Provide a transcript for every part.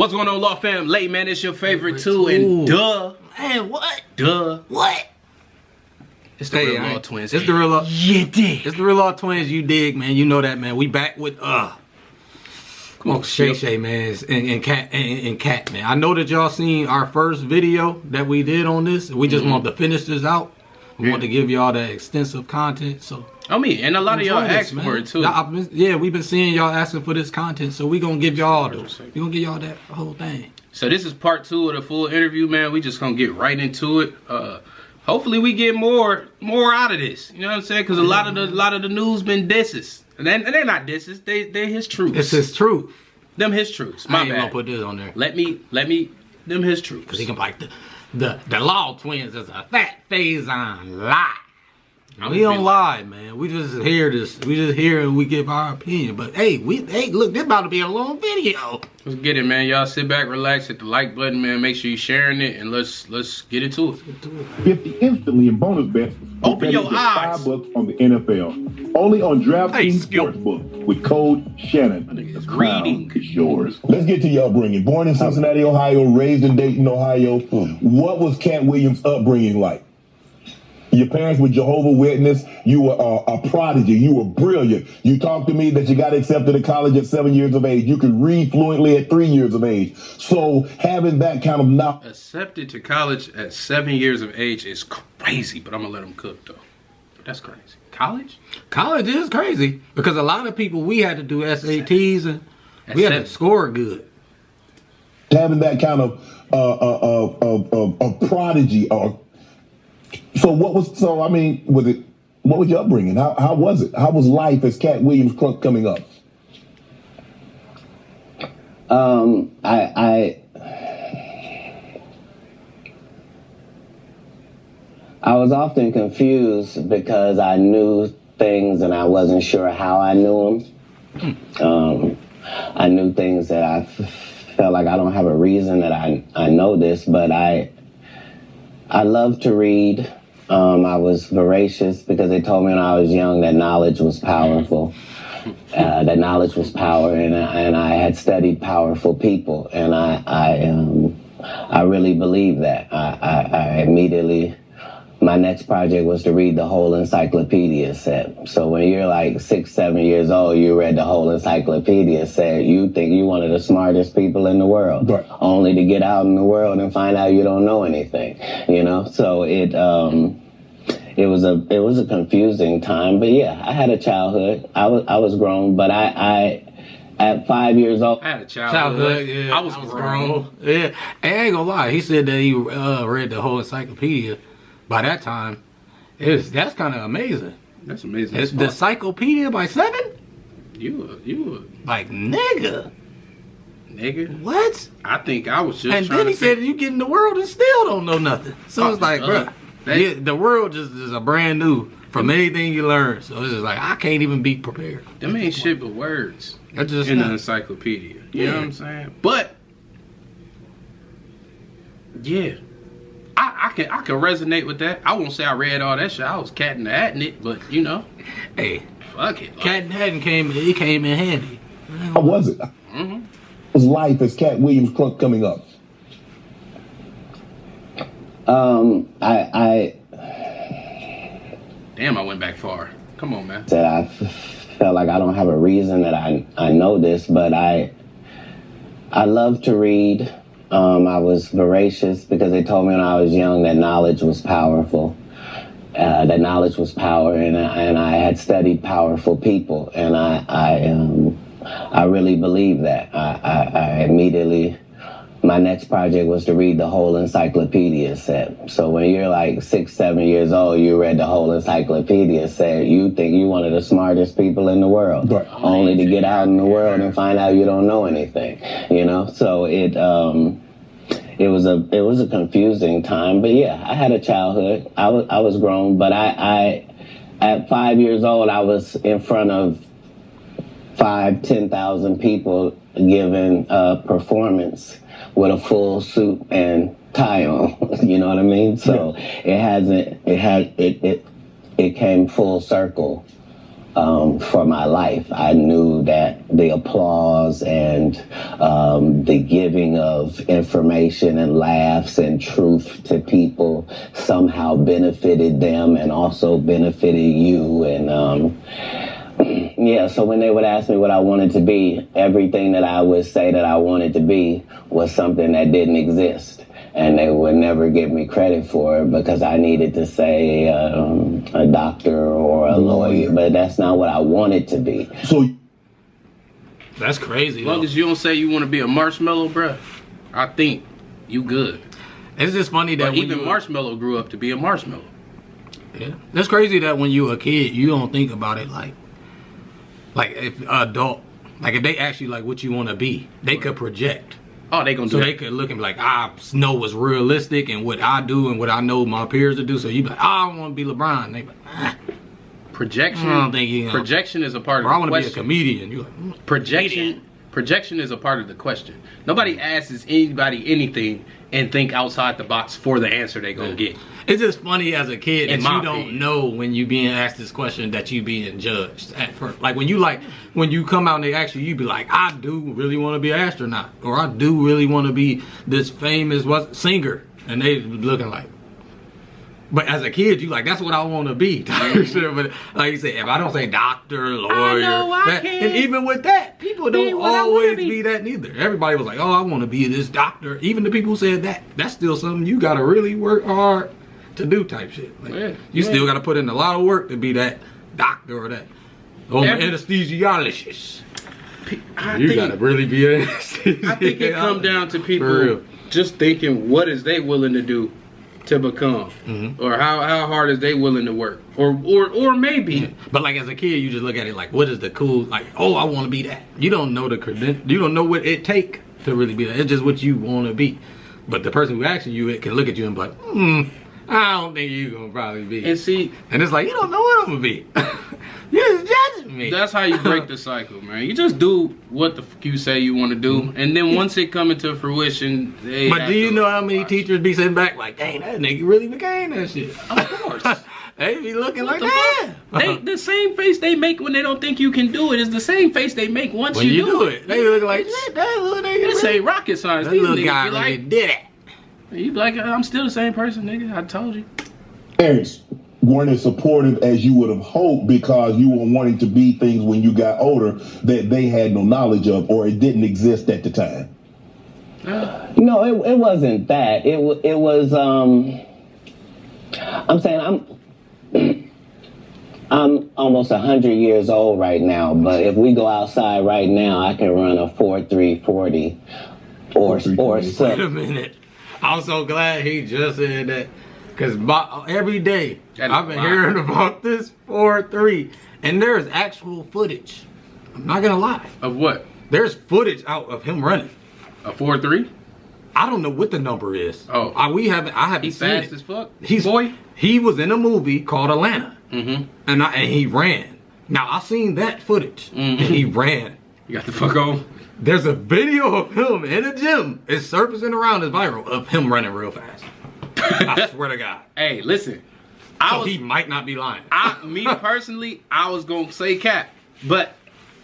What's going on, Law Fam? Late, man, it's your favorite too, and duh. Man, what? Duh. What? It's the real Law Twins. It's the real Law. You dig. It's the real Law Twins, you dig, man. You know that, man. We back with, come on, Shay, man, and Katt, man. I know that y'all seen our first video that we did on this. We just want to finish this out. We want to give y'all that extensive content, so. I mean, and a lot of y'all asked for it too. Yeah, we've been seeing y'all asking for this content, so we gonna give y'all those. We gonna give y'all that whole thing. So this is part 2 of the full interview, man. We just gonna get right into it. Hopefully we get more out of this. You know what I'm saying? Because a lot of the news been disses, and they're not disses. They're his truths. It's his truth. Them his truths. My I ain't bad. gonna put this on there. Let me. Them his truths. Cause he can be like the Law Twins is a fat phase on lie. We don't lie, man. We just hear this. We just hear and we give our opinion. But hey, look, this about to be a long video. Let's get it, man. Y'all sit back, relax, hit the like button, man. Make sure you're sharing it, and let's get into it. 50 instantly in bonus bets. Open your eyes. $5 on the NFL. Only on DraftKings Sportsbook with code Shannon. The crown is yours. Let's get to your upbringing. Born in Cincinnati, Ohio, raised in Dayton, Ohio. What was Katt Williams' upbringing like? Your parents were Jehovah's Witness. You were a prodigy. You were brilliant. You talked to me that you got accepted to college at 7 years of age. You could read fluently at 3 years of age. So having that kind of knowledge. Accepted to college at 7 years of age is crazy, but I'm gonna let them cook though. That's crazy. College? College is crazy because a lot of people, we had to do SATs and we had to score good. Having that kind of prodigy or. So what was your upbringing? How was it? How was life as Katt Williams Crunk coming up? I was often confused because I knew things and I wasn't sure how I knew them. I knew things that I felt like I don't have a reason that I know this, but I love to read. I was voracious because they told me when I was young that knowledge was powerful. That knowledge was power, and I had studied powerful people, and I really believe that. I immediately, my next project was to read the whole encyclopedia set. So when you're like 6, 7 years old, you read the whole encyclopedia set, you think you're one of the smartest people in the world, right. Only to get out in the world and find out you don't know anything, you know? So it was a confusing time, but yeah, I had a childhood. I was grown, but I at 5 years old. I had a childhood. Yeah, I was grown. Yeah, I ain't gonna lie. He said that he read the whole encyclopedia. By that time, that's kind of amazing. That's amazing. It's the encyclopedia by 7? You were like nigga. What? I think I was just. And then he said you get in the world and still don't know nothing. So it's like, bro, the world just is a brand new from anything you learn. So it's just like I can't even be prepared. Them ain't shit but words. That's just in the encyclopedia. You know what I'm saying? But yeah. I can resonate with that. I won't say I read all that shit. I was catting the hat in it, but you know, hey, fuck it. Cat and hat came in handy. How was it? Was life as Katt Williams Crunk coming up? Damn, I went back far. Come on, man. That I felt like I don't have a reason that I know this, but I love to read. I was voracious because they told me when I was young that knowledge was powerful. That knowledge was power, and I had studied powerful people, and I really believe that. I immediately, my next project was to read the whole encyclopedia set. So when you're like 6, 7 years old, you read the whole encyclopedia set, you think you're one of the smartest people in the world, right. Only to get out in the world and find out you don't know anything, you know? So it was a confusing time, but yeah, I had a childhood. I was grown, but I at 5 years old, I was in front of 10,000 people giving a performance with a full suit and tie on. You know what I mean? So it came full circle for my life. I knew that the applause and the giving of information and laughs and truth to people somehow benefited them and also benefited you. And yeah, so when they would ask me what I wanted to be, everything that I would say that I wanted to be was something that didn't exist. And they would never give me credit for it because I needed to say a doctor or a lawyer, but that's not what I wanted to be. So That's crazy. As long as you don't say you want to be a marshmallow, bruh, I think you good. It's just funny that But even Marshmallow grew up to be a marshmallow. Yeah, that's crazy that when you a kid, you don't think about it like if adult, like if they ask you like what you want to be, they could project. Oh, they gonna do So that. they could look and be like, I know what's realistic and what I do and what I know my peers to do. So you be like, I want to be LeBron. And they be like, Projection. I don't think you know. Projection is a part Or I of want the to be a question. comedian. You like, Projection is a part of the question. Nobody asks anybody anything and think outside the box for the answer they gonna get. It's just funny as a kid In that my you don't opinion. know when you being asked this question that you being judged at first. Like when you come out and they ask you, you be like, I do really want to be an astronaut, or I do really want to be this famous singer, and they looking like. But as a kid, you like, that's what I want to be. But like you said, if I don't say doctor, lawyer, know I can and even with that, people be don't what I wanna always be. be that neither. Everybody was like, oh, I want to be this doctor. Even the people who said that, that's still something you got to really work hard to do type shit. Like, Yeah. you still got to put in a lot of work to be that doctor or that anesthesiologist. You got to really be an anesthesiologist. I think it come down to For people real. just thinking, what is they willing to do to become, or how hard is they willing to work, or maybe. But like as a kid, you just look at it like, what is the cool? Like, oh, I want to be that. You don't know the credential. You don't know what it take to really be that. It's just what you want to be. But the person who asking you it can look at you and be like, I don't think you gonna probably be. And see, And it's like, you don't know what I'm gonna be. You're just judging me. that's how you break the cycle, man. You just do what the fuck you say you want to do, and then once it come into fruition, they But have do you to know how many watch. teachers be sitting back like, dang, that nigga really became that shit? Of course. They be looking What like the that. fuck? The same face they make when they don't think you can do it is the same face they make once When you do it, they look like, It's- shit, that little nigga This really, ain't rocket science. that These little niggas guy be really like, did it. you be like, I'm still the same person, nigga. I told you. parents weren't as supportive as you would have hoped because you were wanting to be things when you got older that they had no knowledge of or it didn't exist at the time. No, it wasn't that. It was. I'm saying I'm almost 100 years old right now, but if we go outside right now, I can run a 4.340 or 4.340. Wait a something. minute. I'm so glad he just said that. Because every day That is I've been wild. hearing about this 4-3. And there's actual footage. I'm not going to lie. Of what? There's footage out of him running. A 4.3? I don't know what the number is. Oh. I haven't He's seen fast it. as fuck. He's boy. He was in a movie called Atlanta. Mm-hmm. And he ran. Now I seen that footage. And he ran. You got the fuck on. There's a video of him in a gym. It's surfacing around. It's viral of him running real fast. I swear to God. Hey, listen. So he might not be lying. Me personally, I was gonna say Katt, but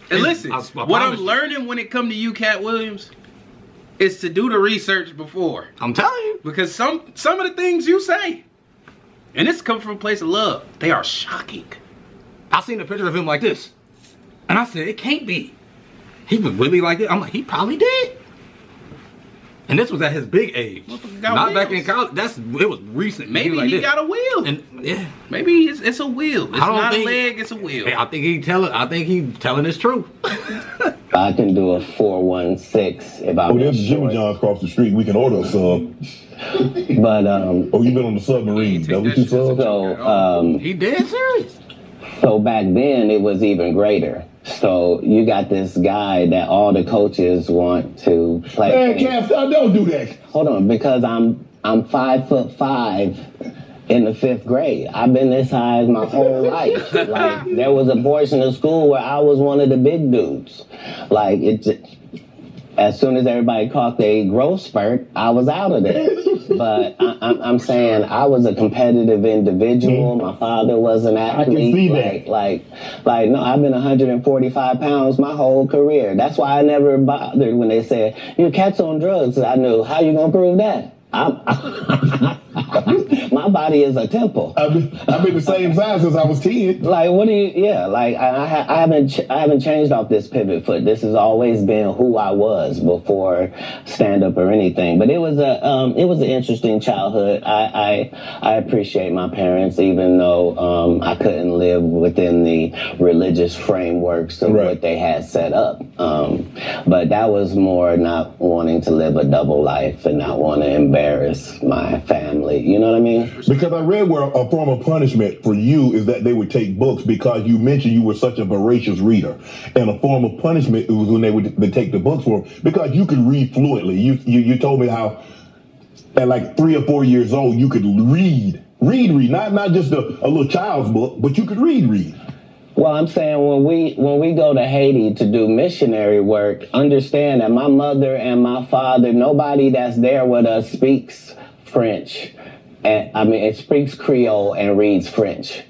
and listen, I what promise I'm you. learning when it come to you, Katt Williams, is to do the research before, I'm telling you. because some of the things you say, and this comes from a place of love, they are shocking. I seen a picture of him like this. And I said, it can't be. He was really like it. I'm like, he probably did. And this was at his big age. Motherfucker got Not back wheels. in college. It was recent. Maybe was like he this. got a wheel. And yeah. Maybe it's a wheel. It's I don't not think- a leg. It's a wheel. Hey, I think he telling his truth. I can do a 4.16 if I'm Oh, there's short. Jimmy John's across the street. We can order a sub. But Oh, you been on the submarine? Take That what that you shit as a sub? joke. so He dead serious. So back then it was even greater. So you got this guy that all the coaches want to play. Man, Cass, don't do that. Hold on, because I'm 5'5" in the 5th grade. I've been this size my whole life. Like there was a portion of school where I was one of the big dudes. Like as soon as everybody caught their growth spurt, I was out of there. But I'm saying I was a competitive individual. My father was an athlete. I can see that. Like, no, I've been 145 pounds my whole career. That's why I never bothered when they said, your cat's on drugs. I knew, how you gonna prove that? My body is a temple. I've been the same size since I was 10. Like, what do you? Yeah, like I haven't changed off this pivot foot. This has always been who I was before stand up or anything. But it was an interesting childhood. I appreciate my parents, even though I couldn't live within the religious frameworks of what they had set up. But that was more not wanting to live a double life and not want to embarrass my family. You know what I mean? Because I read where a form of punishment for you is that they would take books because you mentioned you were such a voracious reader. And a form of punishment was when they take the books for because you could read fluently. You told me how at like 3 or 4 years old you could read. Not just a little child's book, but you could read. Well, I'm saying when we go to Haiti to do missionary work, understand that my mother and my father, nobody that's there with us speaks French. And it speaks Creole and reads French.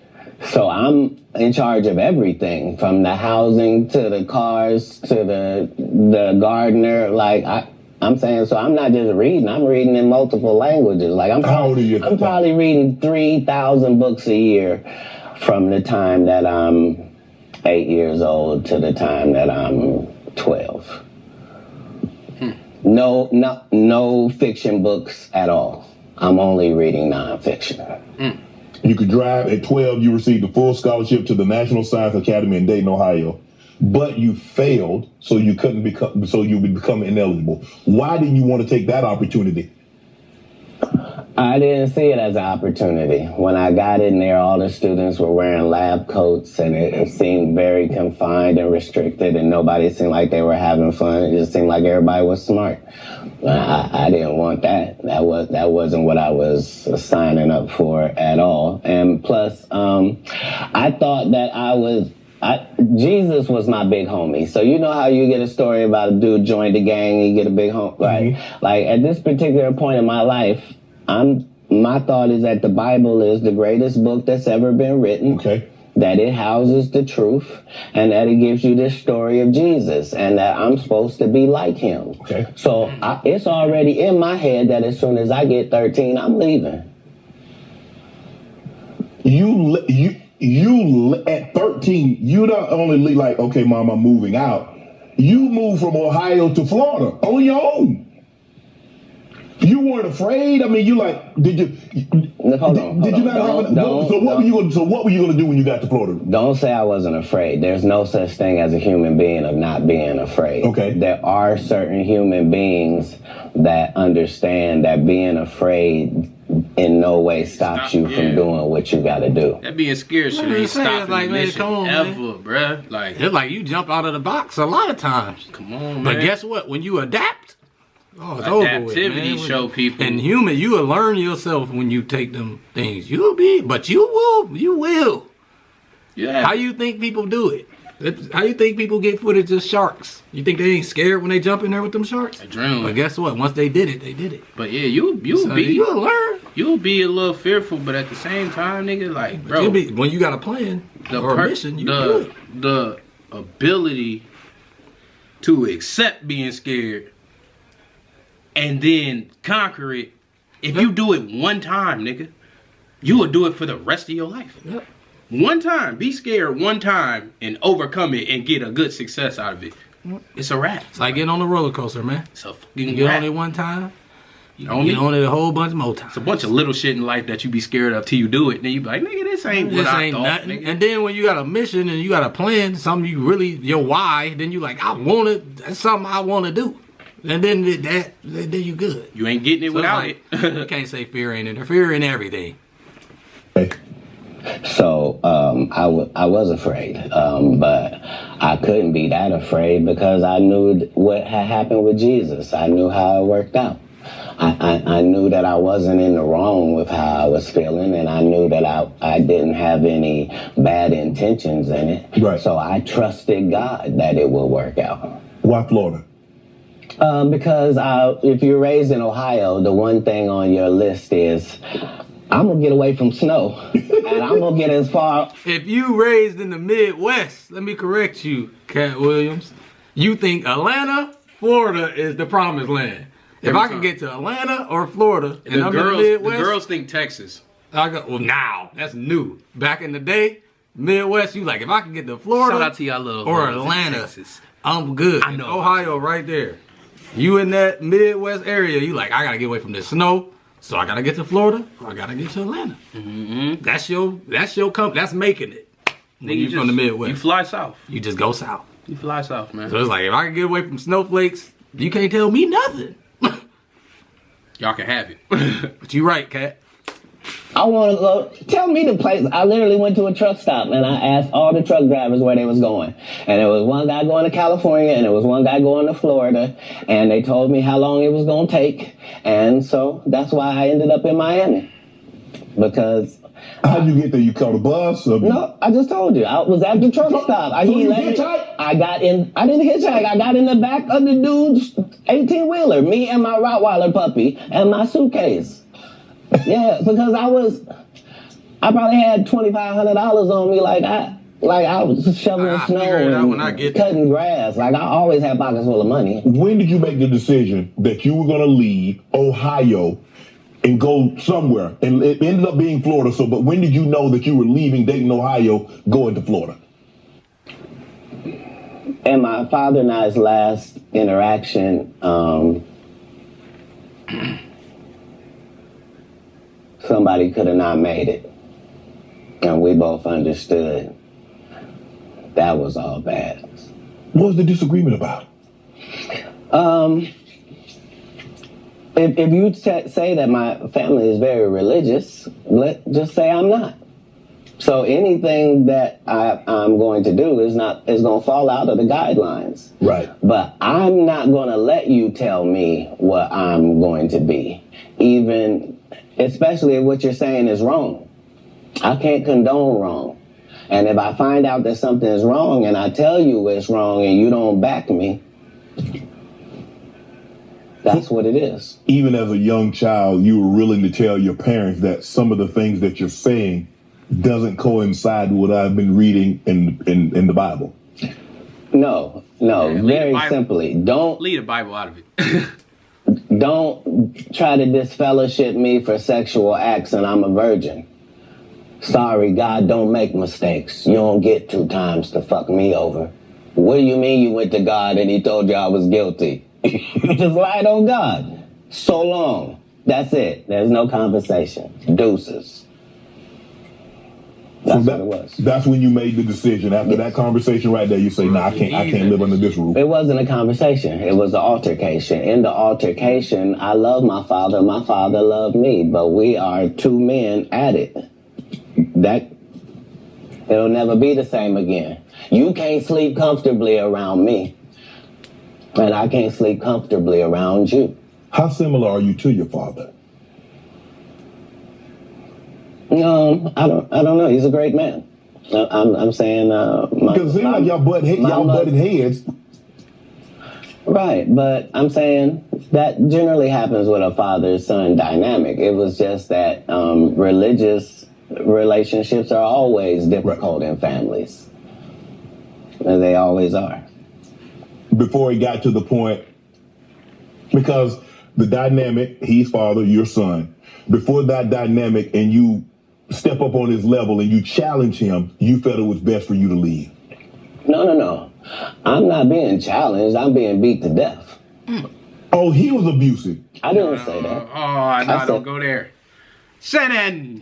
So I'm in charge of everything, from the housing to the cars to the gardener. Like I'm saying, so I'm not just reading. I'm reading in multiple languages. Like how old are you? I'm probably reading 3,000 books a year from the time that I'm 8 years old to the time that I'm 12. No fiction books at all. I'm only reading nonfiction. You could drive at 12. You received a full scholarship to the National Science Academy in Dayton, Ohio, but you failed, so you couldn't become. So you would become ineligible. Why did you want to take that opportunity? I didn't see it as an opportunity. When I got in there, all the students were wearing lab coats, and it seemed very confined and restricted, and nobody seemed like they were having fun. It just seemed like everybody was smart. I didn't want that. That wasn't what I was signing up for at all. And plus, I thought that Jesus was my big homie. So you know how you get a story about a dude joined a gang and you get a big homie, right? Mm-hmm. Like at this particular point in my life, my thought is that the Bible is the greatest book that's ever been written. Okay. That it houses the truth, and that it gives you this story of Jesus, and that I'm supposed to be like him. Okay. So it's already in my head that as soon as I get 13, I'm leaving. You at 13, you not only like, okay, Mom, I'm moving out. You moved from Ohio to Florida on your own. You weren't afraid. I mean, you like, did you? Hold on. So what were you going to do when you got to Florida? Don't say I wasn't afraid. There's no such thing as a human being of not being afraid. Okay. There are certain human beings that understand that being afraid in no way stops you from doing what you got to do. That being scared shit ain't stopping the mission ever, bruh. Like it's like you jump out of the box a lot of times. Come on, man. But guess what? When you adapt. Oh, it's adaptivity over with, show people. And human, you will learn yourself when you take them things. You will. Yeah. How you think people do it? How you think people get footage of sharks? You think they ain't scared when they jump in there with them sharks? Adrenaline. But guess what? Once they did it, they did it. But yeah, you'll learn. You'll be a little fearful, but at the same time, nigga, like, bro, when you got a plan or a mission, the ability to accept being scared and then conquer it. If you do it one time, nigga, you will do it for the rest of your life. Yep. One time, be scared one time and overcome it and get a good success out of it. It's a wrap. It's like getting on a roller coaster, man. It's a fucking get wrap. on it one time, you get on it a whole bunch more times. It's a bunch of little shit in life that you be scared of till you do it. And then you be like, nigga, this ain't what I thought. Nothing. Nigga. And then when you got a mission and you got a plan, something you really, your why, then you like, I want it. That's something I want to do. And then you good. You ain't getting it without like, it. You can't say fear ain't in there. Fear in everything. So I was afraid, but I couldn't be that afraid because I knew what had happened with Jesus. I knew how it worked out. I knew that I wasn't in the wrong with how I was feeling, and I knew that I didn't have any bad intentions in it. Right. So I trusted God that it would work out. Why Florida? Because if you're raised in Ohio, the one thing on your list is, I'm going to get away from snow. And I'm going to get as far... If you raised in the Midwest, let me correct you, Katt Williams. You think Atlanta, Florida is the promised land. If I can get to Atlanta or Florida, and I'm in the Midwest... The girls think Texas. Well, now, that's new. Back in the day, Midwest, you like, if I can get to Florida Shout out to y'all little or Atlanta, Texas. I'm good. I know. Ohio right there. You in that Midwest area, you like, I gotta get away from this snow, so I gotta get to Florida, or I gotta get to Atlanta. Mm-hmm. That's your company. That's making it. When you from the Midwest. You fly south. You just go south. You fly south, man. So it's like, if I can get away from snowflakes, you can't tell me nothing. Y'all can have it. But you right, Katt. I want to go. Tell me the place. I literally went to a truck stop and I asked all the truck drivers where they was going. And there was one guy going to California and there was one guy going to Florida. And they told me how long it was going to take. And so that's why I ended up in Miami. Because... How'd you get there? You caught a bus? Or... No, I just told you. I was at the truck stop. I didn't hitchhike. I got in the back of the dude's 18-wheeler. Me and my Rottweiler puppy and my suitcase. Yeah, because I probably had $2,500 on me, like I was shoveling snow and cutting grass. Like I always had pockets full of money. When did you make the decision that you were going to leave Ohio and go somewhere? And it ended up being Florida. So, but when did you know that you were leaving Dayton, Ohio, going to Florida? In my father and I's last interaction, somebody could have not made it. And we both understood that was all bad. What was the disagreement about? If you say that my family is very religious, just say I'm not. So anything that I'm going to do is going to fall out of the guidelines. Right. But I'm not going to let you tell me what I'm going to be, especially if what you're saying is wrong. I can't condone wrong. And if I find out that something is wrong and I tell you it's wrong and you don't back me, that's what it is. Even as a young child, you were willing to tell your parents that some of the things that you're saying doesn't coincide with what I've been reading in the Bible. No, very simply. Don't leave the Bible out of it. Don't try to disfellowship me for sexual acts and I'm a virgin. Sorry, God don't make mistakes. You don't get 2 times to fuck me over. What do you mean you went to God and he told you I was guilty? You just lied on God. So long. That's it. There's no conversation. Deuces. That's what it was. That's when you made the decision. After that conversation right there, you say, "Nah, I can't live under this roof." It wasn't a conversation. It was an altercation. In the altercation, I love my father. My father loved me. But we are 2 men at it. It'll never be the same again. You can't sleep comfortably around me. And I can't sleep comfortably around you. How similar are you to your father? I don't know. He's a great man. I'm saying because it seems like y'all butted heads. Right, but I'm saying that generally happens with a father-son dynamic. It was just that religious relationships are always difficult in families. And they always are. Before it got to the point, because the dynamic, he's father, you're son. Before that dynamic and you step up on his level and you challenge him, you felt it was best for you to leave. No. I'm not being challenged. I'm being beat to death. Oh, he was abusive. I didn't say that. I don't go there. Shannon!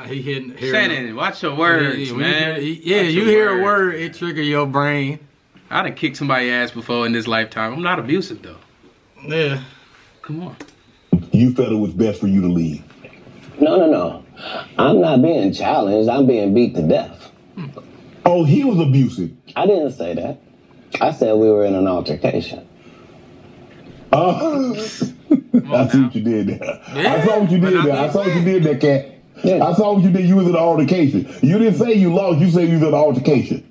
He hitting Shannon, watch your words, man. You hear a word, it trigger your brain. I done kicked somebody's ass before in this lifetime. I'm not abusive, though. Yeah. Come on. You felt it was best for you to leave. No. I'm not being challenged. I'm being beat to death. Oh, he was abusive. I didn't say that. I said we were in an altercation. I see what you did there. Yeah, I saw what you did there, Katt. Yeah. I saw what you did. You was in an altercation. You didn't say you lost. You said you was in an altercation.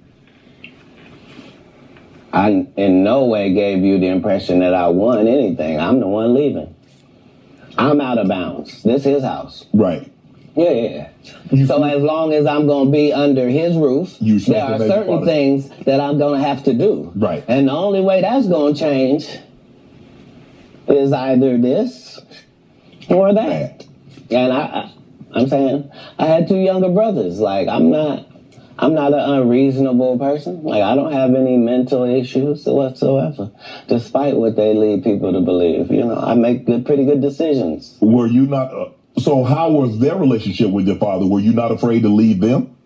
I in no way gave you the impression that I won anything. I'm the one leaving. I'm out of bounds. This is his house. Right. Yeah. So as long as I'm going to be under his roof, there are certain things that I'm going to have to do. Right. And the only way that's going to change is either this or that. And I'm saying I had 2 younger brothers. Like, I'm not an unreasonable person. Like, I don't have any mental issues whatsoever, despite what they lead people to believe. You know, I make pretty good decisions. Were you not... So how was their relationship with your father? Were you not afraid to leave them?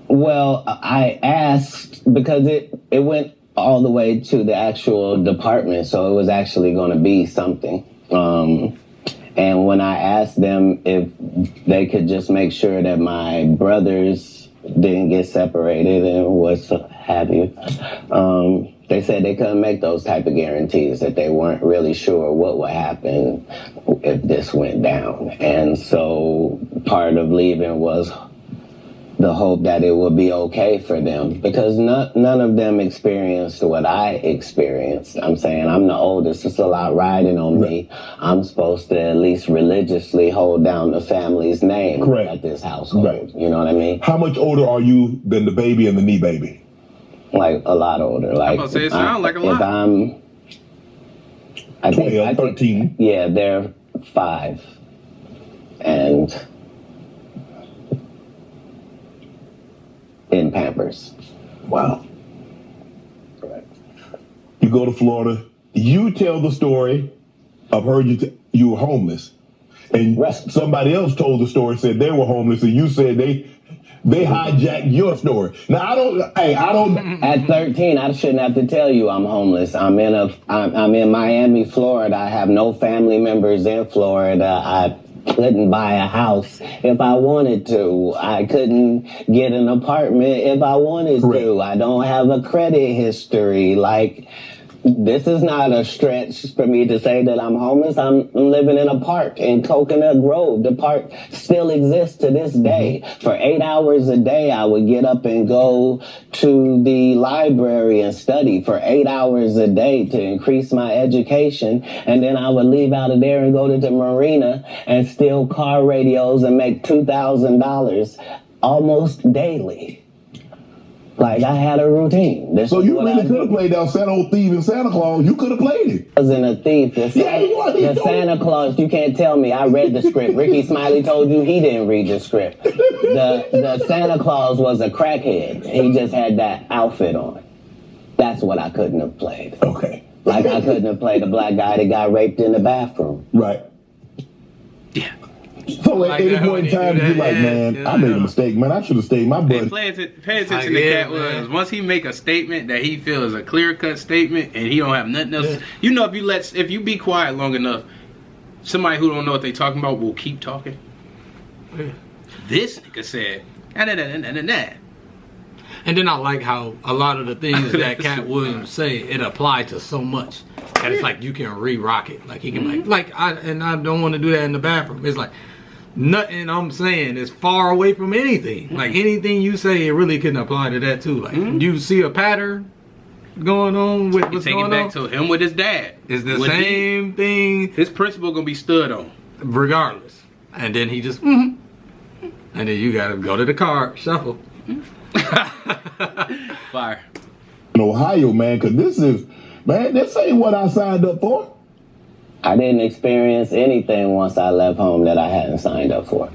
Well, I asked because it went all the way to the actual department, so it was actually going to be something. And when I asked them if they could just make sure that my brothers didn't get separated and what have you, they said they couldn't make those type of guarantees, that they weren't really sure what would happen if this went down. And so part of leaving was the hope that it would be okay for them, because none of them experienced what I experienced. I'm saying I'm the oldest. It's a lot riding on me. I'm supposed to at least religiously hold down the family's name at this household. Right. You know what I mean? How much older are you than the baby and the knee baby? Like a lot older. Like, I'm gonna say it sounds like a lot. I think 13. Yeah, they're 5. And in Pampers. Wow. Correct. You go to Florida. You tell the story. I've heard you were homeless. And somebody else told the story, said they were homeless, and you said they hijacked your story. Now I don't. At 13, I shouldn't have to tell you I'm homeless. I'm in Miami, Florida. I have no family members in Florida. I couldn't buy a house if I wanted to. I couldn't get an apartment if I wanted to. I don't have a credit history. Like, this is not a stretch for me to say that I'm homeless. I'm living in a park in Coconut Grove. The park still exists to this day. For 8 hours a day, I would get up and go to the library and study for 8 hours a day to increase my education. And then I would leave out of there and go to the marina and steal car radios and make $2,000 almost daily. Like, I had a routine. So you really could have played out Santa old thief and Santa Claus. You could have played it. I wasn't a thief. The Santa Claus, you can't tell me. I read the script. Ricky Smiley told you he didn't read the script. The Santa Claus was a crackhead. He just had that outfit on. That's what I couldn't have played. Okay. Like, I couldn't have played a black guy that got raped in the bathroom. Right. Yeah. So at any point in time, you're like, man, I made a mistake, man. I should have stayed my buddy. Pay attention to Katt Williams. Once he make a statement that he feels a clear-cut statement and he don't have nothing else, you know, if you be quiet long enough, somebody who don't know what they talking about will keep talking. This nigga said, nah. And then I like how a lot of the things that Katt Williams say, it applied to so much. And it's like you can re-rock it. Like he can I don't want to do that in the bathroom. It's like nothing I'm saying is far away from anything. Like anything you say, it really can apply to that too. Like you see a pattern going on with what's going on. Take it back to him with his dad. It's the same thing. His principle gonna be stood on. Regardless. And then he just and then you gotta go to the car, shuffle. Fire. In Ohio, man, because this ain't what I signed up for. I didn't experience anything once I left home that I hadn't signed up for.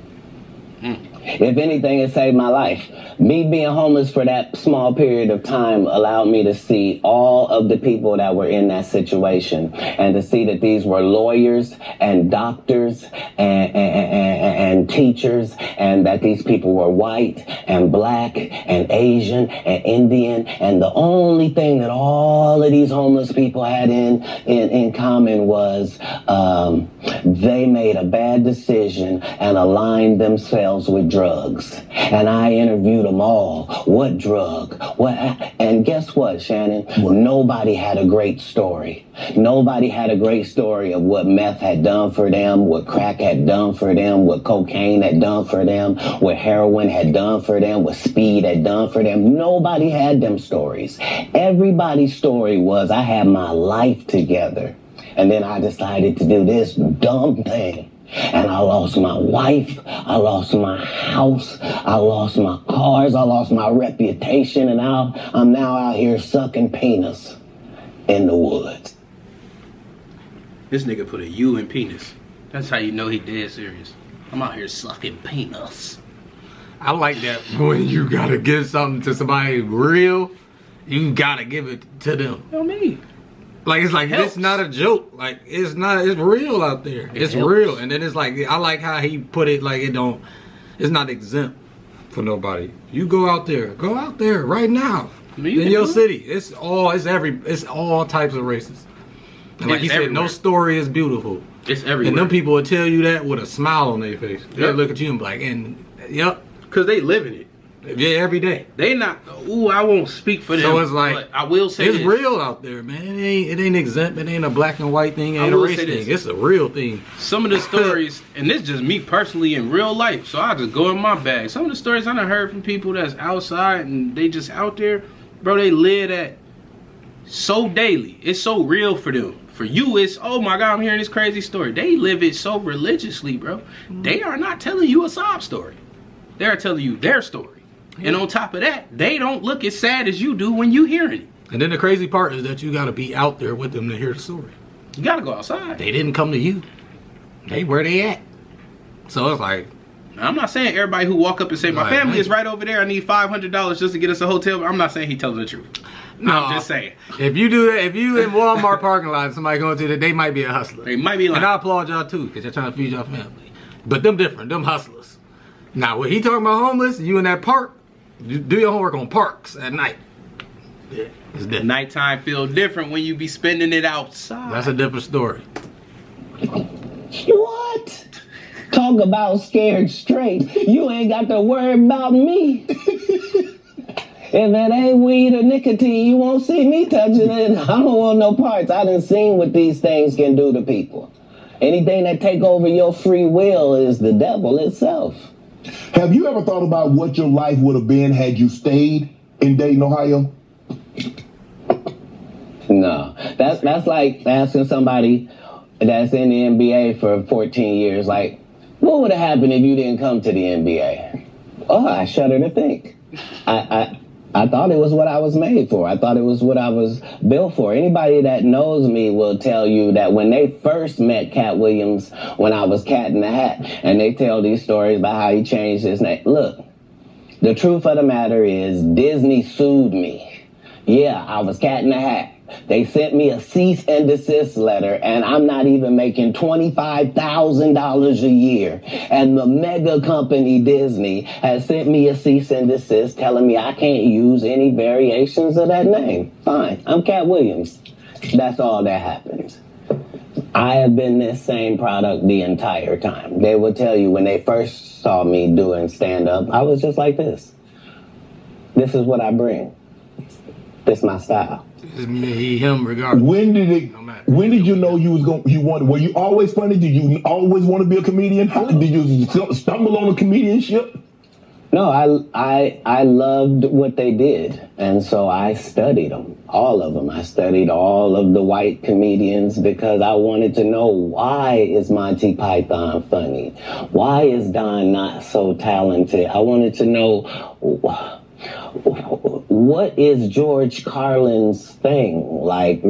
If anything, it saved my life. Me being homeless for that small period of time allowed me to see all of the people that were in that situation and to see that these were lawyers and doctors and teachers, and that these people were white and black and Asian and Indian, and the only thing that all of these homeless people had in common was they made a bad decision and aligned themselves with drugs. And I interviewed them all. What drug? What? And guess what, Shannon? Nobody had a great story. Nobody had a great story of what meth had done for them, what crack had done for them, what cocaine had done for them, what heroin had done for them, what speed had done for them. Nobody had them stories. Everybody's story was, I had my life together. And then I decided to do this dumb thing. And I lost my wife, I lost my house, I lost my cars, I lost my reputation, and I'm now out here sucking penis in the woods. This nigga put a U in penis. That's how you know he dead serious. I'm out here sucking penis. I like that when you gotta give something to somebody real, you gotta give it to them. You know what I mean? Like, it's like, Helps. it's not a joke. Like, it's real out there. It's helps. real. And then it's like, I like how he put it, like, it's not exempt for nobody. You go out there right now. I mean, In your city. It's all types of races. And like It's he said, everywhere. no story is beautiful. It's everywhere. And them people will tell you that with a smile on their face. They'll Yep. look at you and be like, yep. Because they living it. Yeah, every day. They not, I won't speak for them. So it's like, but I will say it's this. real out there, man. It ain't exempt. It ain't a black and white thing. It ain't a will race say thing. this. It's a real thing. Some of the stories, and this is just me personally in real life, so I just go in my bag. Some of the stories I done heard from people that's outside and they just out there, bro, they live that so daily. It's so real for them. For you, it's, oh my God, I'm hearing this crazy story. They live it so religiously, bro. They are not telling you a sob story. They are telling you their story. And on top of that, they don't look as sad as you do when you hearing it. And then the crazy part is that you got to be out there with them to hear the story. You gotta go outside. They didn't come to you. They where they at. So it's like, Now, I'm not saying everybody who walk up and say, my Right, family man. is right over there, I need $500 just to get us a hotel. I'm not saying he telling the truth. no. I'm just saying. If you do that, if you in Walmart parking lot, and somebody going to that, they might be a hustler. They might be like, And I applaud y'all too, because you're trying to feed your family. But them different, them hustlers. Now, when he talking about homeless, you in that park, you do your homework on parks at night. Yeah, it's different. nighttime feel different when you be spending it outside. That's a different story. What? Talk about scared straight. You ain't got to worry about me. If it ain't weed or nicotine, you won't see me touching it. I don't want no parts. I done seen what these things can do to people. Anything that take over your free will is the devil itself. Have you ever thought about what your life would have been had you stayed in Dayton, Ohio? No, that's like asking somebody that's in the NBA for 14 years, like, what would have happened if you didn't come to the NBA? Oh, I shudder to think. I thought it was what I was made for. I thought it was what I was built for. Anybody that knows me will tell you that when they first met Katt Williams, when I was Cat in the Hat, and they tell these stories about how he changed his name. Look, the truth of the matter is Disney sued me. Yeah, I was Cat in the Hat. They sent me a cease and desist letter, and I'm not even making $25,000 a year. And the mega company Disney has sent me a cease and desist telling me I can't use any variations of that name. Fine, I'm Katt Williams. That's all that happens. I have been this same product the entire time. They will tell you when they first saw me doing stand-up, I was just like this. This is what I bring. This is my style. It's me, him, regardless. When did matter. when did you know were you always funny? Did you always want to be a comedian? How did you stumble on a comedianship? No, I loved what they did, and so I studied them, all of them. I studied all of the white comedians because I wanted to know, why is Monty Python funny? Why is Don not so talented? I wanted to know, what is George Carlin's thing? Like,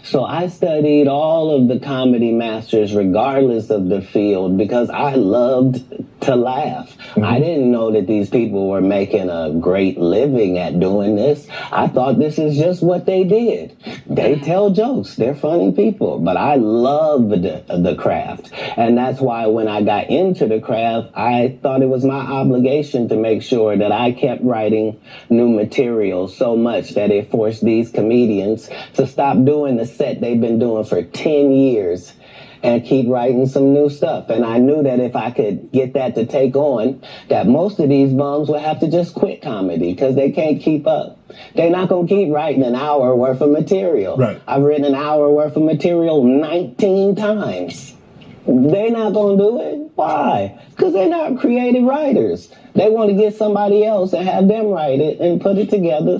so I studied all of the comedy masters regardless of the field because I loved to laugh. Mm-hmm. I didn't know that these people were making a great living at doing this. I thought this is just what they did. They tell jokes. They're funny people. But I loved the craft. And that's why when I got into the craft, I thought it was my obligation to make sure that I kept writing new material so much that it forced these comedians to stop doing the set they've been doing for 10 years and keep writing some new stuff. And I knew that if I could get that to take on, that most of these bums would have to just quit comedy because they can't keep up. They're not going to keep writing an hour worth of material. Right. I've written an hour worth of material 19 times. They're not going to do it. Why? Because they're not creative writers. They want to get somebody else and have them write it and put it together.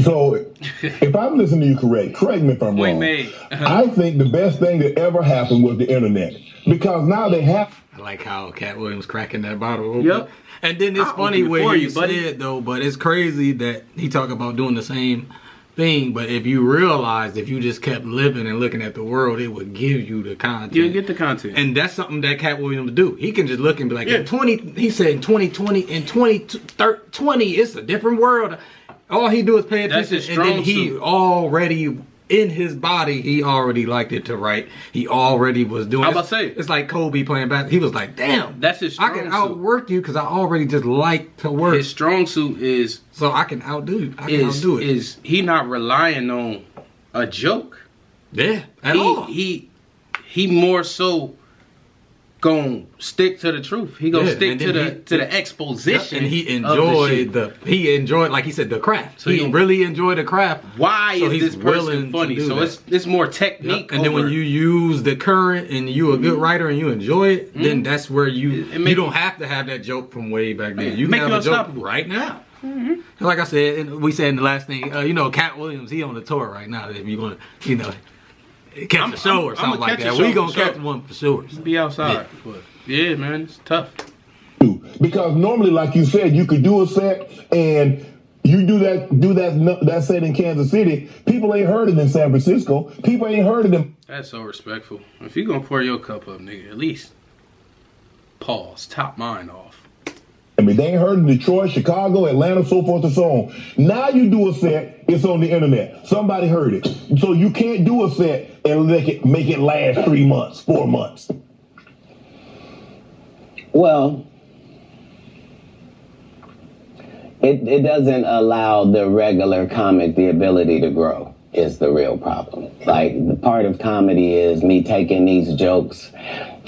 So, if I'm listening to you correct me if I'm wrong. I think the best thing that ever happened was the internet. Because now they have... I like how Katt Williams cracking that bottle open. Yep. And then it's funny where he said, though, but it's crazy that he talk about doing the same thing. But if you realized, if you just kept living and looking at the world, it would give you the content. You get the content. And that's something that Katt Williams do. He can just look and be like, in 20, he said in 2020, in 2020, it's a different world. All he do is pay attention, and then he already in his body, he already liked it to write. He already was doing. I'm about to say it's like Kobe playing basketball. He was like, "Damn, that's his strong I can suit. outwork you because I already just like to work." His strong suit is so I can outdo you. I can outdo it. Is he not relying on a joke? Yeah, at all. He more so gonna stick to the truth. He gonna stick to the exposition. And he enjoyed like he said, the craft. So he really enjoyed the craft. Why is this person funny? So it's more technique. And then when you use the current and you a good writer and you enjoy it, then that's where you don't have to have that joke from way back then. You can have a joke right now. Like I said, and we said in the last thing, Katt Williams, he on the tour right now. If you want to, catch a show or something like that. We gonna catch one for sure. Be outside. But yeah, man, it's tough. Because normally, like you said, you could do a set and you do that set in Kansas City. People ain't heard it in San Francisco. People ain't heard it in... That's so respectful. If you gonna pour your cup up, nigga, at least pause, top mine off. I mean, they ain't heard in Detroit, Chicago, Atlanta, so forth and so on. Now you do a set, it's on the internet. Somebody heard it. So you can't do a set and make it last 3 months, 4 months. Well, it doesn't allow the regular comic the ability to grow is the real problem. Like, the part of comedy is me taking these jokes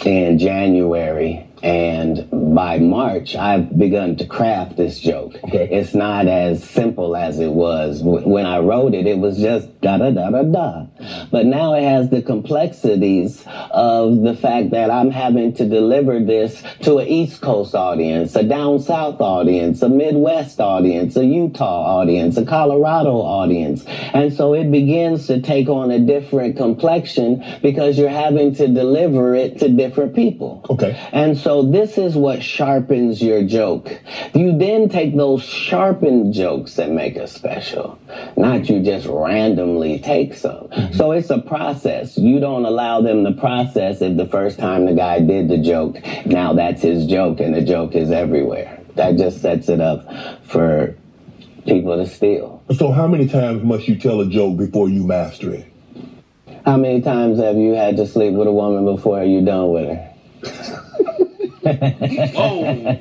in January, and by March, I've begun to craft this joke. Okay. It's not as simple as it was. When I wrote it, it was just da-da-da-da-da. But now it has the complexities of the fact that I'm having to deliver this to an East Coast audience, a down South audience, a Midwest audience, a Utah audience, a Colorado audience. And so it begins to take on a different complexion because you're having to deliver it to different people. Okay. And so this is what sharpens your joke. You then take those sharpened jokes and make a special, not you just randomly take some. Mm-hmm. So it's a process. You don't allow them to process if the first time the guy did the joke, now that's his joke and the joke is everywhere. That just sets it up for people to steal. So how many times must you tell a joke before you master it? How many times have you had to sleep with a woman before you're done with her? Whoa.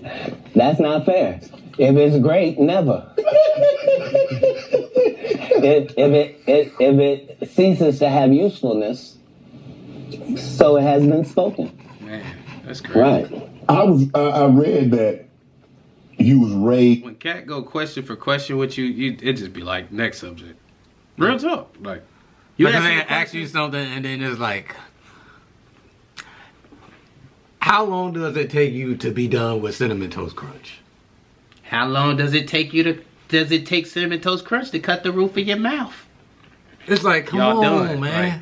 That's not fair. If it's great, never. if it ceases to have usefulness, so it has been spoken. Man, that's crazy. Right. I read that you was raised. When Katt go question for question with you, it just be like next subject. Real talk. Like you ask you something and then it's like, how long does it take you to be done with Cinnamon Toast Crunch? How long does it take Cinnamon Toast Crunch to cut the roof of your mouth? It's like, come Y'all on, done, man. right?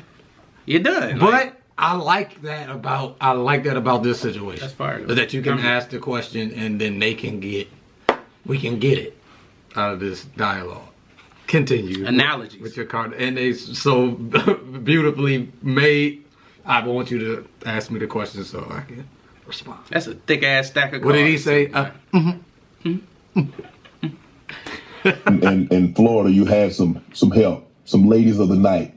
You're done. But like, I like that about this situation. That's fire. Is that you can ask the question and then we can get it out of this dialogue. Continue. Analogies. With your card. And they so beautifully made. I want you to ask me the question so I can respond. That's a thick ass stack of cards. What did he say? In Florida, you had some help, some ladies of the night.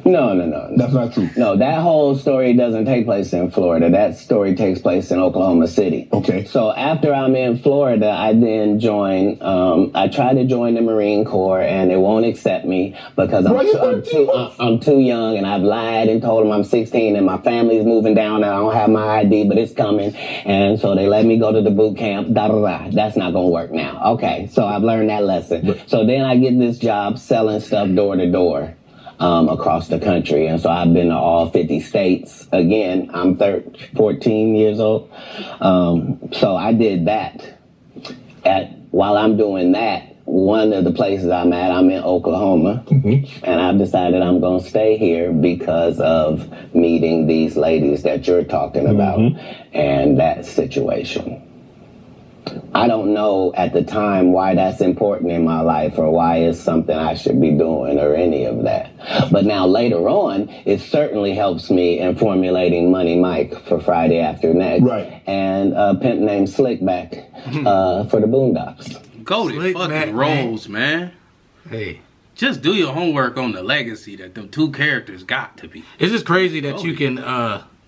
No. That's not true. No, that whole story doesn't take place in Florida. That story takes place in Oklahoma City. Okay. So after I'm in Florida, I then join, I try to join the Marine Corps, and it won't accept me because I'm too young, and I've lied and told them I'm 16 and my family's moving down and I don't have my ID, but it's coming. And so they let me go to the boot camp, That's not going to work now. Okay, so I've learned that lesson. So then I get this job selling stuff door to door. Across the country. And so I've been to all 50 states. Again, I'm 14 years old. So I did that. While I'm doing that, one of the places I'm in Oklahoma. Mm-hmm. And I've decided I'm going to stay here because of meeting these ladies that you're talking about and that situation. I don't know at the time why that's important in my life or why it's something I should be doing or any of that. But now later on, it certainly helps me in formulating Money Mike for Friday After Next. Right. And a pimp named Slickback for the Boondocks. Go to fucking roles, man. Hey. Just do your homework on the legacy that them two characters got to be. It's just crazy that you can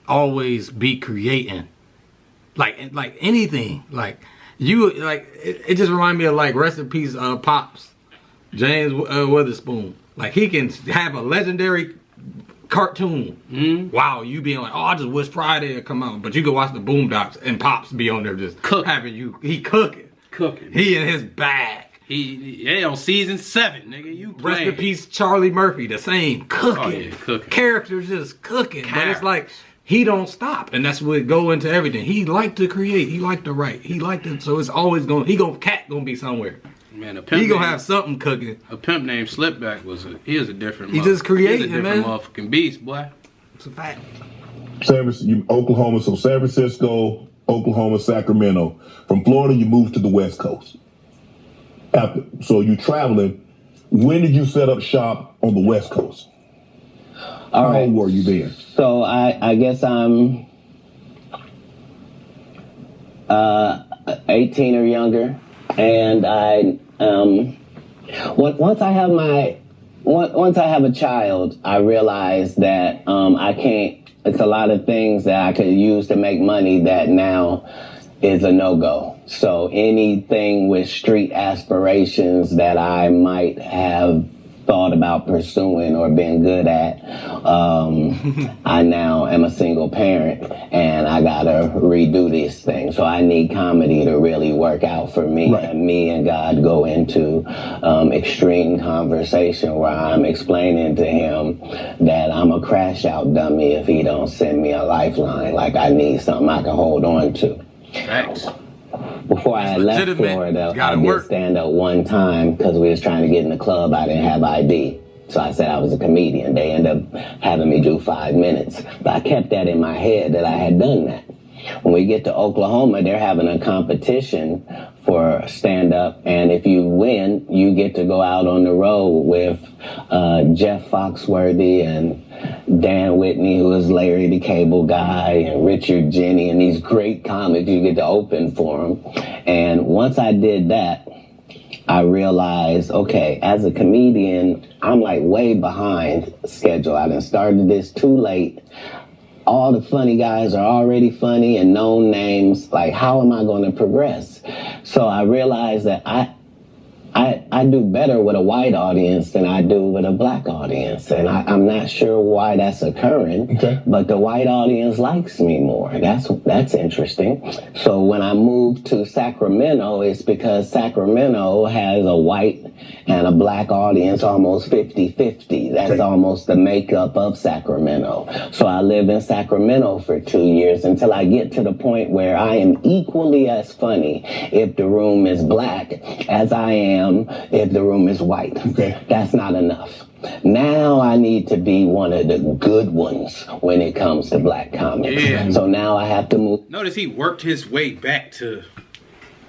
always be creating. Like anything. It just reminds me of rest in peace Pops, James Witherspoon. Like he can have a legendary cartoon. Wow, you being like, I just wish Friday would come out. But you can watch the Boondocks and Pops be on there just having he cooking. He in his bag. He on season 7, nigga. You playing. Rest in peace Charlie Murphy, the same cooking. Oh, yeah, cooking. Characters just cooking. But it's like he don't stop, and that's what go into everything. He like to create. He like to write. He like to. So it's always going. Katt gonna be somewhere. Man, a pimp. He gonna have something cooking. A pimp named Slipback was a different. He just creating, He's a different motherfucking beast, boy. It's a fact. Oklahoma, so San Francisco, Oklahoma, Sacramento. From Florida, you moved to the West Coast. So you traveling. When did you set up shop on the West Coast? How old were you then? So I guess I'm 18 or younger, and once I have a child, I realize that I can't. It's a lot of things that I could use to make money that now is a no-go. So anything with street aspirations that I might have thought about pursuing or been good at, I now am a single parent and I gotta redo this thing. So I need comedy to really work out for me. Right. And me and God go into extreme conversation where I'm explaining to him that I'm a crash out dummy if he don't send me a lifeline. Like I need something I can hold on to. Thanks. Before I had left Florida, I did stand up one time because we was trying to get in the club. I didn't have ID. So I said I was a comedian. They ended up having me do 5 minutes. But I kept that in my head that I had done that. When we get to Oklahoma, they're having a competition for stand-up. And if you win, you get to go out on the road with Jeff Foxworthy and Dan Whitney, who is Larry the Cable Guy, and Richard Jenny, and these great comics. You get to open for them. And once I did that, I realized, okay, as a comedian, I'm like way behind schedule. I done started this too late. All the funny guys are already funny and known names. Like, how am I going to progress? So I realized that I do better with a white audience than I do with a black audience. And I'm not sure why that's occurring, but the white audience likes me more. That's interesting. So when I moved to Sacramento, it's because Sacramento has a white and a black audience almost 50-50. That's almost the makeup of Sacramento. So I lived in Sacramento for 2 years until I get to the point where I am equally as funny if the room is black as I am if the room is white. That's not enough. Now I need to be one of the good ones when it comes to black comics. Yeah. So now I have to move. Notice he worked his way back to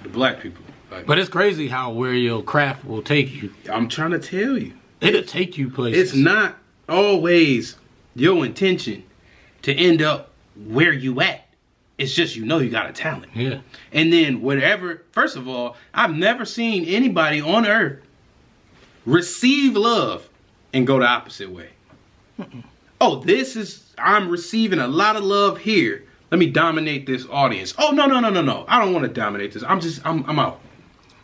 the black people. But it's crazy how where your craft will take you. I'm trying to tell you. It'll take you places. It's not always your intention to end up where you at. It's just you got a talent. Yeah. And then whatever, first of all, I've never seen anybody on earth receive love and go the opposite way. Oh, I'm receiving a lot of love here. Let me dominate this audience. Oh, no. I don't want to dominate this. I'm out.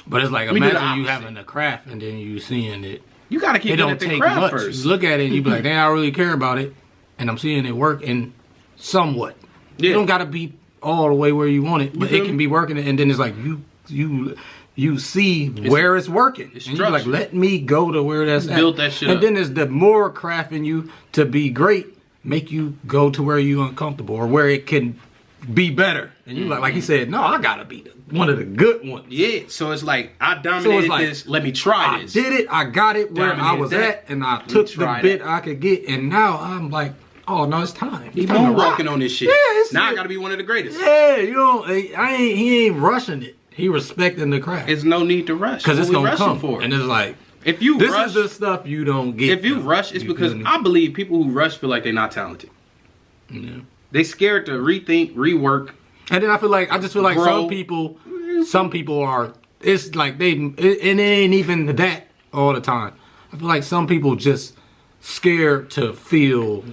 But it's like, imagine you having a craft and then you seeing it. You got to keep it at the craft first. You look at it and you be like, damn, I don't really care about it. And I'm seeing it work and somewhat. Yeah. You don't got to be all the way where you want it, but it can be working. And then it's like, you see where it's working. It's and you're like, let me go to where that's at. Build that shit up. And then there's the more craft in you to be great, make you go to where you're uncomfortable or where it can be better. And you like he said, no, I gotta be one of the good ones. Yeah, so it's like I dominated this. Let me try this. I did it. I got it where I was at, and I took the bit I could get. And now I'm like, oh no, it's time. Keep on walking on this shit. Yeah, now I gotta be one of the greatest. Yeah, he ain't rushing it. He respecting the craft. There's no need to rush because it's gonna come. And it's like, if you this rush, is the stuff you don't get. If you rush, it's because I believe people who rush feel like they're not talented. Yeah. They scared to rethink, rework. And then I just feel like grow. some people are. It's like and it ain't even that all the time. I feel like some people just scared to feel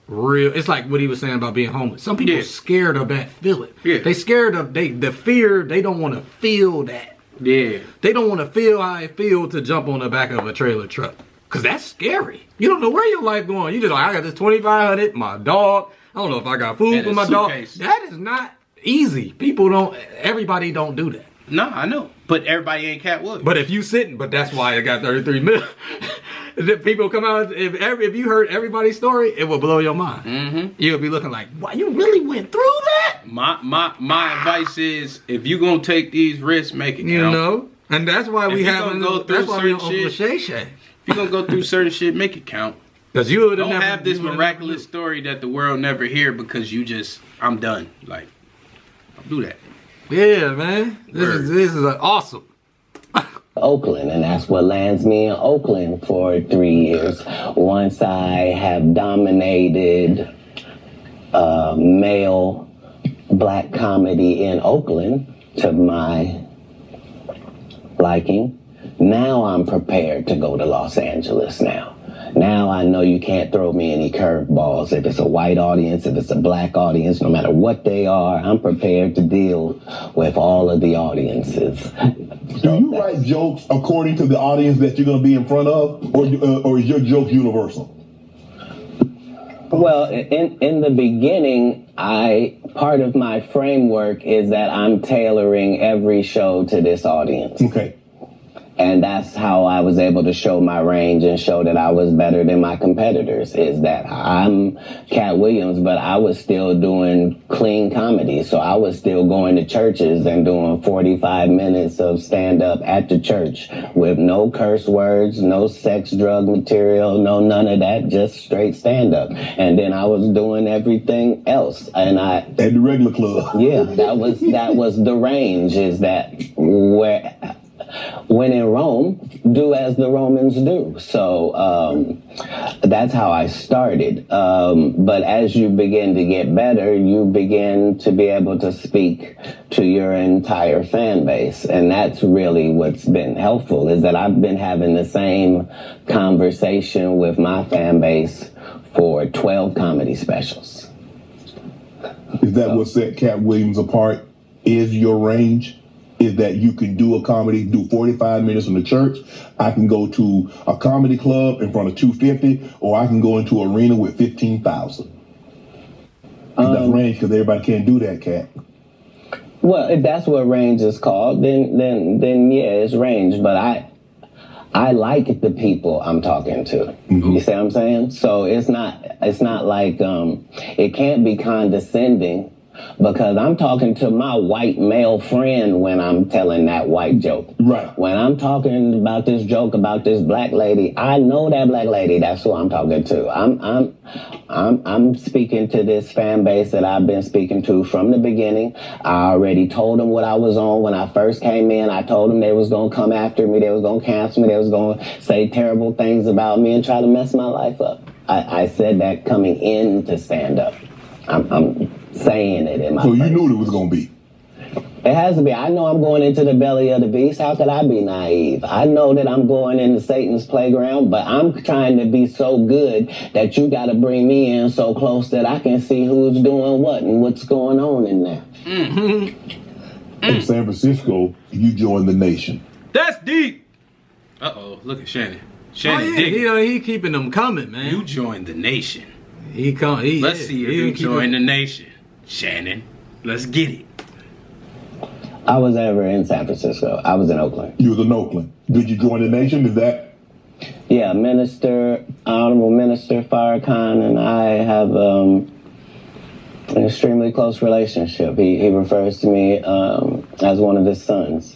real. It's like what he was saying about being homeless. Some people scared of that feeling. Yeah. They scared of the fear. They don't want to feel that. Yeah. They don't want to feel how it feels to jump on the back of a trailer truck. Because that's scary. You don't know where your life going. You just like, I got this $2,500, my dog. I don't know if I got food for my dog. That is not easy. Everybody don't do that. No, I know. But everybody ain't Katt Williams. But if you sitting, but that's why it got 33 million. People come out, if you heard everybody's story, it will blow your mind. Mm-hmm. You'll be looking like, wow, you really went through that? My advice is, if you gonna take these risks, make it count. You know? And that's why we have that's why we on Uncle Shay. If you're gonna go through certain shit, make it count. Because you would don't have this miraculous story that the world never hear because you just, I'm done. Like, I'll do that. Yeah, man. This is awesome. Oakland, and that's what lands me in Oakland for 3 years. Once I have dominated male black comedy in Oakland to my liking, now I'm prepared to go to Los Angeles now. Now I know you can't throw me any curveballs. If it's a white audience, if it's a black audience, no matter what they are, I'm prepared to deal with all of the audiences. Do you write jokes according to the audience that you're going to be in front of, or is your joke universal? Well, in the beginning, part of my framework is that I'm tailoring every show to this audience. Okay. And that's how I was able to show my range and show that I was better than my competitors, is that I'm Katt Williams, but I was still doing clean comedy. So I was still going to churches and doing 45 minutes of stand-up at the church with no curse words, no sex, drug material, no none of that, just straight stand-up. And then I was doing everything else. And at the regular club. Yeah, that was the range, is that when in Rome, do as the Romans do. So that's how I started. But as you begin to get better, you begin to be able to speak to your entire fan base. And that's really what's been helpful, is that I've been having the same conversation with my fan base for 12 comedy specials. Is that what set Katt Williams apart? Is your range? Is that you can do a comedy, do 45 minutes in the church. I can go to a comedy club in front of 250, or I can go into an arena with 15,000. That's range, because everybody can't do that, Katt. Well, if that's what range is called, then yeah, it's range. But I like the people I'm talking to. Mm-hmm. You see what I'm saying? So it's not like it can't be condescending. Because I'm talking to my white male friend when I'm telling that white joke. Right. When I'm talking about this joke about this black lady, I know that black lady. That's who I'm talking to. I'm speaking to this fan base that I've been speaking to from the beginning. I already told them what I was on when I first came in. I told them they was gonna come after me. They was gonna cancel me. They was gonna say terrible things about me and try to mess my life up. I said that coming in to stand up. I'm saying it in my So you knew it was going to be? It has to be. I know I'm going into the belly of the beast. How could I be naive? I know that I'm going into Satan's playground, but I'm trying to be so good that you got to bring me in so close that I can see who's doing what and what's going on in there. In San Francisco, you joined the nation. That's deep. Uh-oh, look at Shannon. Shannon digging. He keeping them coming, man. You joined the nation. Let's see if you join the nation. Shannon, let's get it. I was never in San Francisco. I was in Oakland. You was in Oakland. Did you join the nation? Is that? Yeah, Honorable Minister Farrakhan and I have an extremely close relationship. He refers to me as one of his sons.